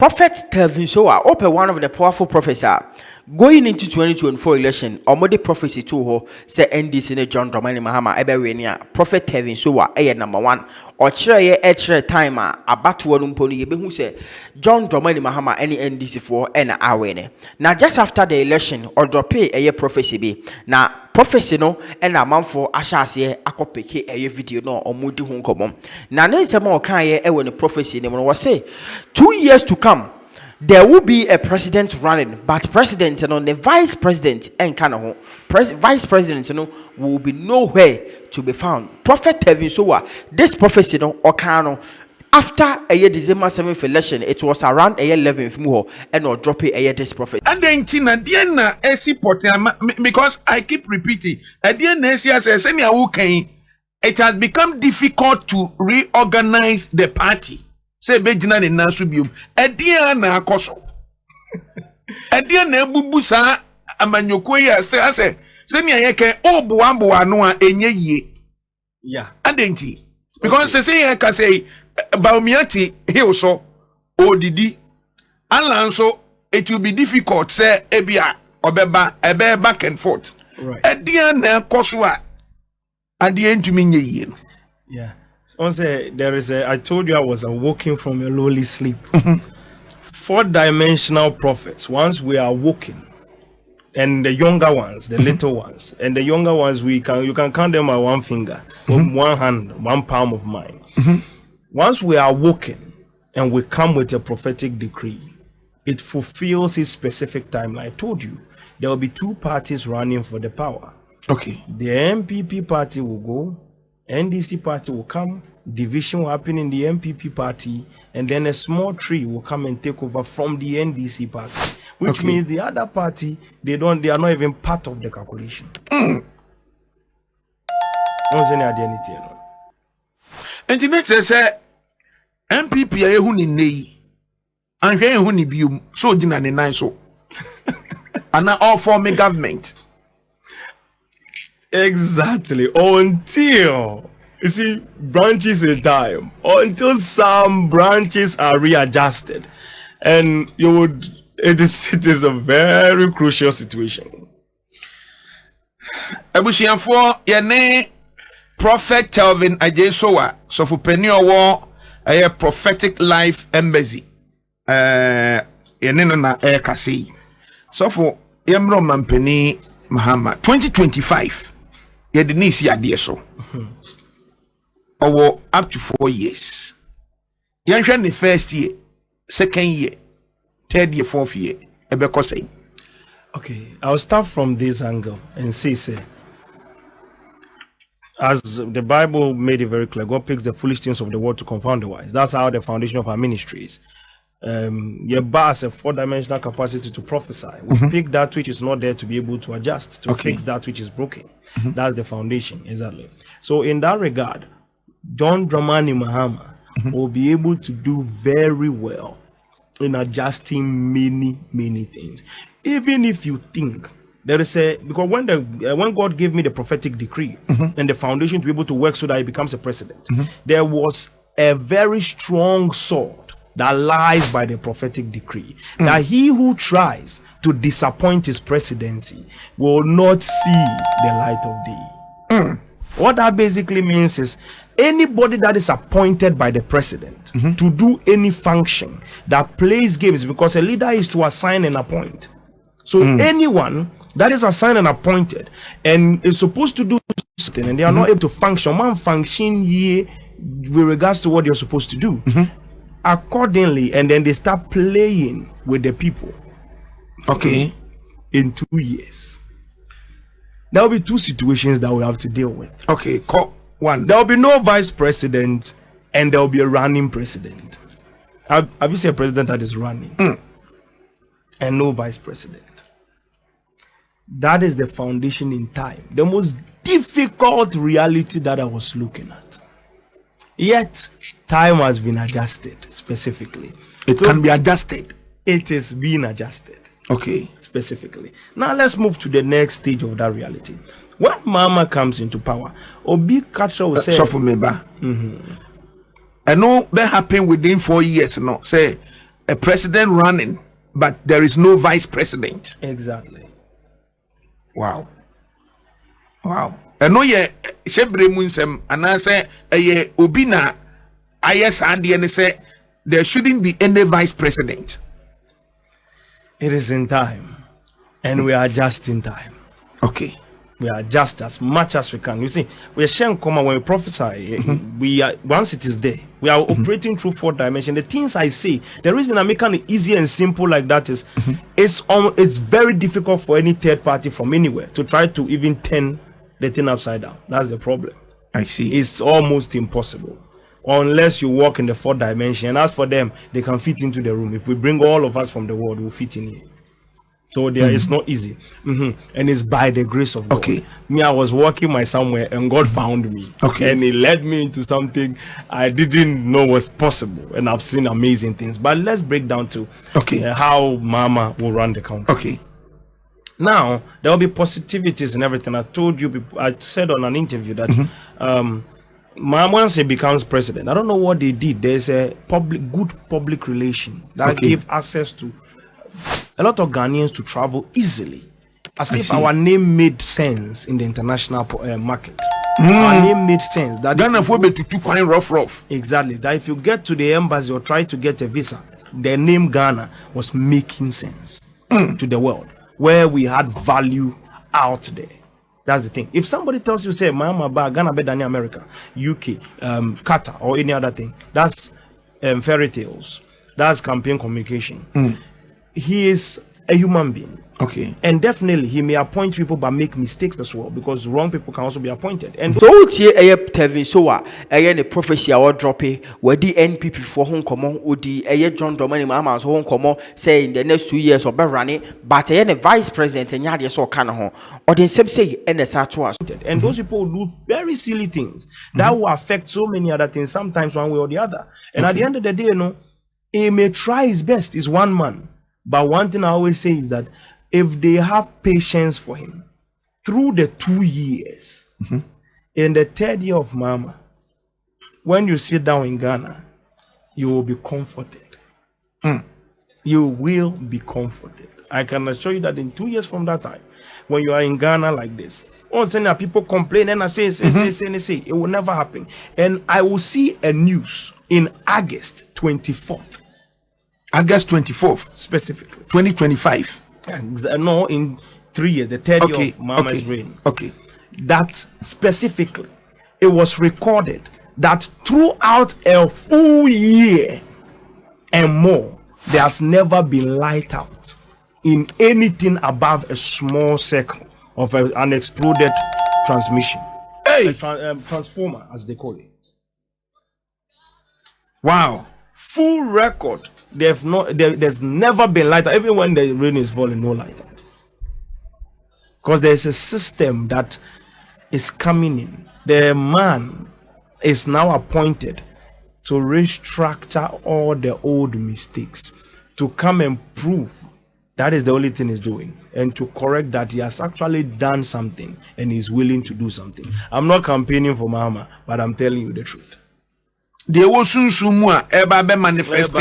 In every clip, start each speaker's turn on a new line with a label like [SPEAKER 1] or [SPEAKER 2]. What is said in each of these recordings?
[SPEAKER 1] Prophet Telvin Sowah, open one of the powerful prophets going into 2024 election. Omode prophecy to ho say NDC ne John Dramani Mahama ebe Prophet Telvin Sowah number one. Or chere time abatu wanumponi yebehu say John Dramani Mahama any NDC for awene. Now just after the election or drop a prophecy be na prophecy no a man for ashase akopeke a video no or mudi hunkomom. Na nensemo kaye when the prophecy name was say 2 years to come. There will be a president running, but president and the vice president and vice president will be nowhere to be found. Prophet Telvin Sowah, this prophecy after a year December 7th election, it was around a year 11th more and or drop a year this prophet.
[SPEAKER 2] And then Tina Diana because I keep repeating, at the end it has become difficult to reorganize the party. Say bejina ne nasubium edia na akoso edia na ebubu sa amanyoko ya say se ne yeke oboa no a enye yie
[SPEAKER 3] yeah
[SPEAKER 2] adenti because say you can say baumiati hilso odidi alanso it will be difficult say ebia obeba ebe back and forth
[SPEAKER 3] right
[SPEAKER 2] edia na akoso a ade ntumi nye yie
[SPEAKER 3] yeah. There is I told you I was awoken from a lowly sleep. 4-dimensional prophets. Once we are awoken, and the younger ones, the little ones, and the younger ones you can count them on one finger, one hand, one palm of mine. Once we are awoken and we come with a prophetic decree, it fulfills its specific timeline. I told you there will be 2 parties running for the power.
[SPEAKER 2] Okay.
[SPEAKER 3] The MPP party will go. NDC party will come, division will happen in the MPP party, and then a small tree will come and take over from the NDC party, which means the other party, they are not even part of the calculation.
[SPEAKER 2] And the next say MPP are who ni and who ni bium so jina ni nine so and all form a government.
[SPEAKER 3] Exactly. Until you see branches in time, until some branches are readjusted, and it is a very crucial situation.
[SPEAKER 2] Abushianfo yene Prophet Telvin Sowah so for penny a prophetic life embassy yene na kasi so for yemro mampeni Mahama 2025 ye the nisi ade so up to 4 years yanhwe the first year, second year, third year, fourth year ebeko say.
[SPEAKER 3] Okay, I'll start from this angle and say as the Bible made it very clear, God picks the foolish things of the world to confound the wise. That's how the foundation of our ministry is. Your boss a 4-dimensional capacity to prophesy. We pick that which is not there to be able to adjust, to fix that which is broken. That's the foundation, exactly. So in that regard, John Dramani Mahama will be able to do very well in adjusting many things. Even if you think there is because when God gave me the prophetic decree and the foundation to be able to work so that it becomes a precedent, there was a very strong sword that lies by the prophetic decree that he who tries to disappoint his presidency will not see the light of day. What that basically means is anybody that is appointed by the president to do any function that plays games, because a leader is to assign and appoint. So anyone that is assigned and appointed and is supposed to do something and they are not able to function, with regards to what you're supposed to do. Accordingly, and then they start playing with the people.
[SPEAKER 2] Okay.
[SPEAKER 3] In 2 years, there will be 2 situations that we have to deal with.
[SPEAKER 2] Okay, one.
[SPEAKER 3] There will be no vice president, and there will be a running president. Have you seen a president that is running and no vice president? That is the foundation in time. The most difficult reality that I was looking at. Yet, time has been adjusted specifically.
[SPEAKER 2] It can be adjusted.
[SPEAKER 3] It is being adjusted.
[SPEAKER 2] Okay.
[SPEAKER 3] Specifically. Now let's move to the next stage of that reality. When Mahama comes into power, Obi Kacha will say,
[SPEAKER 2] I know that happened within 4 years. No, say a president running, but there is no vice president.
[SPEAKER 3] Exactly.
[SPEAKER 2] Wow. And no, ye shebre munsem, and I say, ye obina, ayes and say there shouldn't be any vice president.
[SPEAKER 3] It is in time, and we are just in time.
[SPEAKER 2] Okay.
[SPEAKER 3] We are just as much as we can. You see, we are sharing common when we prophesy. We are, once it is there, we are operating through 4 dimensions. The things I say, the reason I'm making it easy and simple like that is, it's very difficult for any third party from anywhere to try to even turn the thing upside down. That's the problem.
[SPEAKER 2] I see.
[SPEAKER 3] It's almost impossible unless you walk in the 4th dimension. And as for them, they can fit into the room. If we bring all of us from the world, we'll fit in here. So there it's not easy, and it's by the grace of God.
[SPEAKER 2] Okay.
[SPEAKER 3] Me, I was walking my somewhere, and God found me.
[SPEAKER 2] Okay.
[SPEAKER 3] And He led me into something I didn't know was possible, and I've seen amazing things. But let's break down to how Mama will run the country.
[SPEAKER 2] Okay.
[SPEAKER 3] Now there will be positivities and everything. I told you, I said on an interview that Mama, once he becomes president, I don't know what they did. There's a good public relation that gave access to a lot of Ghanaians to travel easily, as if our name made sense in the international market. Our name made sense. That
[SPEAKER 2] Ghana for be to quite rough.
[SPEAKER 3] Exactly. That if you get to the embassy or try to get a visa, the name Ghana was making sense to the world, where we had value out there. That's the thing. If somebody tells you, say, Mahama ba Ghana better than America, UK, Qatar, or any other thing, that's fairy tales. That's campaign communication. He is a human being.
[SPEAKER 2] Okay.
[SPEAKER 3] And definitely he may appoint people but make mistakes as well, because wrong people can also be appointed. And
[SPEAKER 1] so tie Telvin Sowah the prophecy our drop where the NPP for home common odi John Dramani Mahama so home common say in the next 2 years or be running, but the vice president and yadi so kind of or the same say and the
[SPEAKER 3] and those people do very silly things that will affect so many other things, sometimes one way or the other. And at the end of the day, he may try his best. He's one man. But one thing I always say is that if they have patience for him through the 2 years, in the 3rd year of Mama, when you sit down in Ghana, you will be comforted. You will be comforted. I can assure you that in 2 years from that time, when you are in Ghana like this, all of a sudden people complain and I say, it will never happen. And I will see a news in August 24th.
[SPEAKER 2] August 24th,
[SPEAKER 3] specifically
[SPEAKER 2] 2025.
[SPEAKER 3] No, in 3 years, the 3rd year of Mama's reign.
[SPEAKER 2] Okay.
[SPEAKER 3] That specifically, it was recorded that throughout a full year and more, there has never been light out in anything above a small circle of an exploded transmission.
[SPEAKER 2] Hey,
[SPEAKER 3] transformer, as they call it.
[SPEAKER 2] Wow.
[SPEAKER 3] Full record. There's never been light out. Even when the rain is falling, no light out. Because there's a system that is coming in. The man is now appointed to restructure all the old mistakes, to come and prove that is the only thing he's doing, and to correct that he has actually done something and he's willing to do something. I'm not campaigning for Mahama, but I'm telling you the truth.
[SPEAKER 2] They will soon manifest.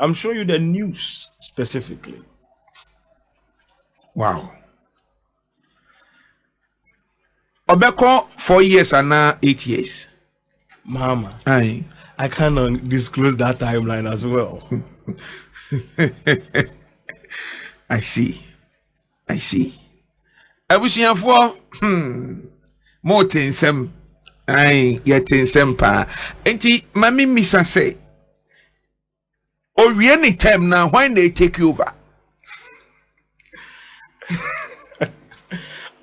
[SPEAKER 3] I'm showing you the news specifically.
[SPEAKER 2] Wow. Obeko 4 years and now 8 years.
[SPEAKER 3] Mahama.
[SPEAKER 2] Aye.
[SPEAKER 3] I cannot disclose that timeline as well.
[SPEAKER 2] I see. Abusiafo, more tensem. Aye, yet tensem pa. Enti mami misa say, or any time now when they take you over.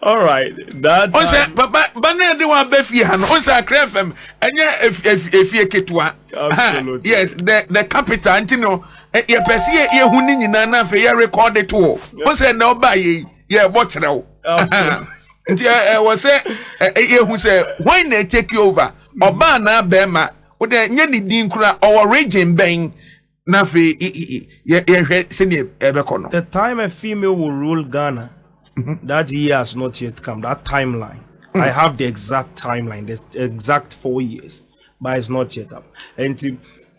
[SPEAKER 3] All right, that
[SPEAKER 2] time. Papa, bana de wa befi han. Onsa krefem. Enya efie ketwa.
[SPEAKER 3] Absolutely.
[SPEAKER 2] Yes, the capital. Antino. Ye pesi ye huni nyina na fe ye record it all. Onsa na oba ye watch now. Nti was say ye hu say when they take you over. Oba na bema. O de nye ni din kura our region ben na fe ye hwe se ne ebeko no.
[SPEAKER 3] The time a female will rule Ghana. That year has not yet come. That timeline, I have the exact timeline, the exact 4 years, but it's not yet up. And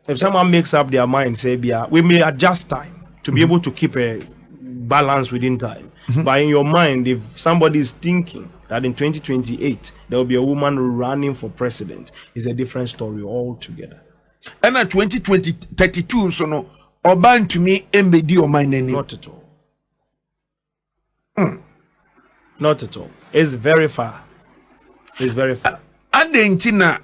[SPEAKER 3] If someone makes up their mind, say, "Yeah, we may adjust time to be able to keep a balance within time." But in your mind, if somebody is thinking that in 2028 there will be a woman running for president, it's a different story altogether.
[SPEAKER 2] And at 2032, so no, Oban to me, embedi or my name.
[SPEAKER 3] Not at all. Not at all. It's very far. It's very far.
[SPEAKER 2] And the intina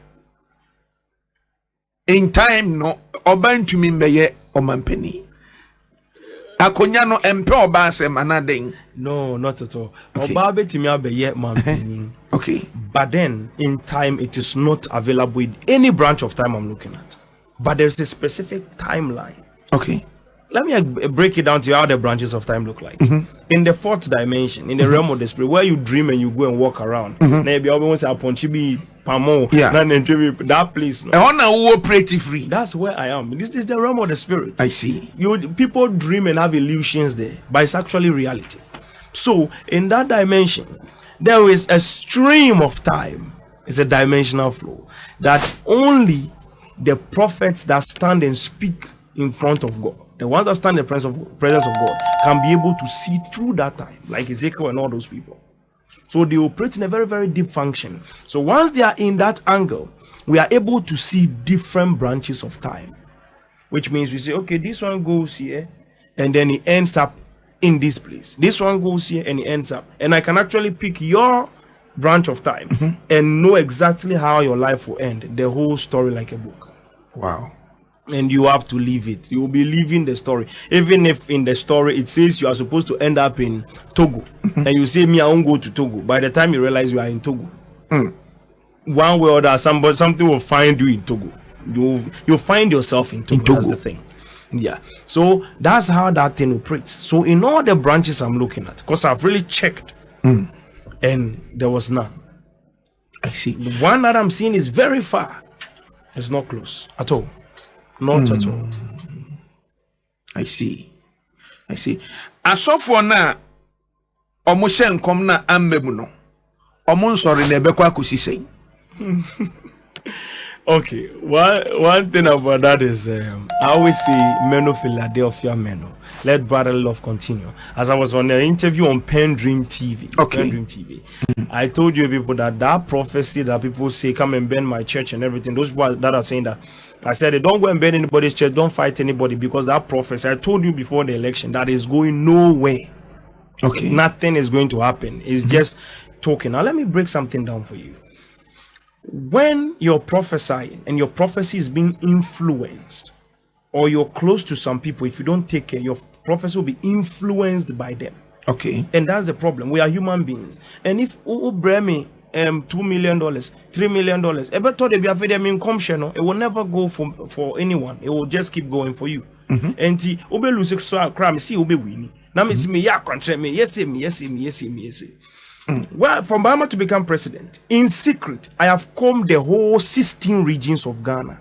[SPEAKER 2] in time, no, Oban to me, meye or man penny. Akonya no empe oba se manading.
[SPEAKER 3] No, not at all. Oba betimi abeye man.
[SPEAKER 2] Okay.
[SPEAKER 3] But then in time it is not available in any branch of time I'm looking at. But there's a specific timeline.
[SPEAKER 2] Okay.
[SPEAKER 3] Let me break it down to you how the branches of time look like. In the fourth dimension, in the realm of the spirit, where you dream and you go and walk around. Maybe always upon chibi pamo.
[SPEAKER 2] Yeah.
[SPEAKER 3] That place.
[SPEAKER 2] I want to operate free.
[SPEAKER 3] That's where I am. This is the realm of the spirit.
[SPEAKER 2] I see.
[SPEAKER 3] People dream and have illusions there, but it's actually reality. So in that dimension, there is a stream of time. It's a dimensional flow that only the prophets that stand and speak in front of God, the ones that stand in the presence of God, can be able to see through that time, like Ezekiel and all those people. So they operate in a very, very deep function. So once they are in that angle, we are able to see different branches of time, which means we say, okay, this one goes here, and then it ends up in this place. This one goes here, and it ends up. And I can actually pick your branch of time and know exactly how your life will end, the whole story like a book.
[SPEAKER 2] Wow.
[SPEAKER 3] And you have to live it. You will be living the story. Even if in the story it says you are supposed to end up in Togo, and you say, me, I won't go to Togo. By the time you realize you are in Togo, one way or the other, something will find you in Togo. You'll find yourself in Togo. That's the thing. Yeah. So that's how that thing operates. So in all the branches I'm looking at, because I've really checked, and there was none.
[SPEAKER 2] I see.
[SPEAKER 3] The one that I'm seeing is very far. It's not close at all. Not at all.
[SPEAKER 2] I see. I see. Asofo na omo hye nkom na ammemu no. Omo nsori na ebekwa akosisen.
[SPEAKER 3] Okay, one thing about that is I always say men of Philadelphia men. Let brotherly love continue. As I was on an interview on Pen Dream TV, Pen Dream TV, I told you people that prophecy that people say come and bend my church and everything. Those people that are saying that, I said, don't go and bend anybody's church, don't fight anybody, because that prophecy I told you before the election that is going nowhere. Okay, nothing is going to happen. It's just talking. Now let me break something down for you. When you're prophesying and your prophecy is being influenced, or you're close to some people, if you don't take care, your prophecy will be influenced by them. Okay. And that's the problem. We are human beings. And if you bring me $2 million, $3 million, ever thought they be afraid of income channel, it will never go for anyone. It will just keep going for you. And the ube lose so crime, see ube winning. Now me see me ya contract me, yes. Well, from Mahama to become president, in secret, I have combed the whole 16 regions of Ghana.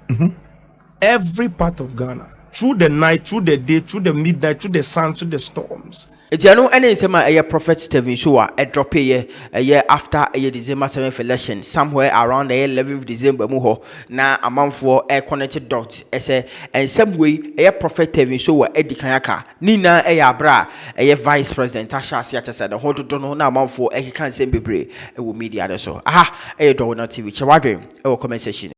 [SPEAKER 3] Every part of Ghana. Through the night, through the day, through the midnight, through the sun, through the storms.
[SPEAKER 1] It's no any sema a prophet Telvin Sowah a drop a year after a December 7th election, somewhere around the 11th December muho na a month for a connected dots and some way a prophet Telvin Sowah Eddie Kanyaka Nina a bra a vice president Tasha Siata said the whole don't know now month for a can't say be brave a media so aha a Dowona TV chawadrim a comment session.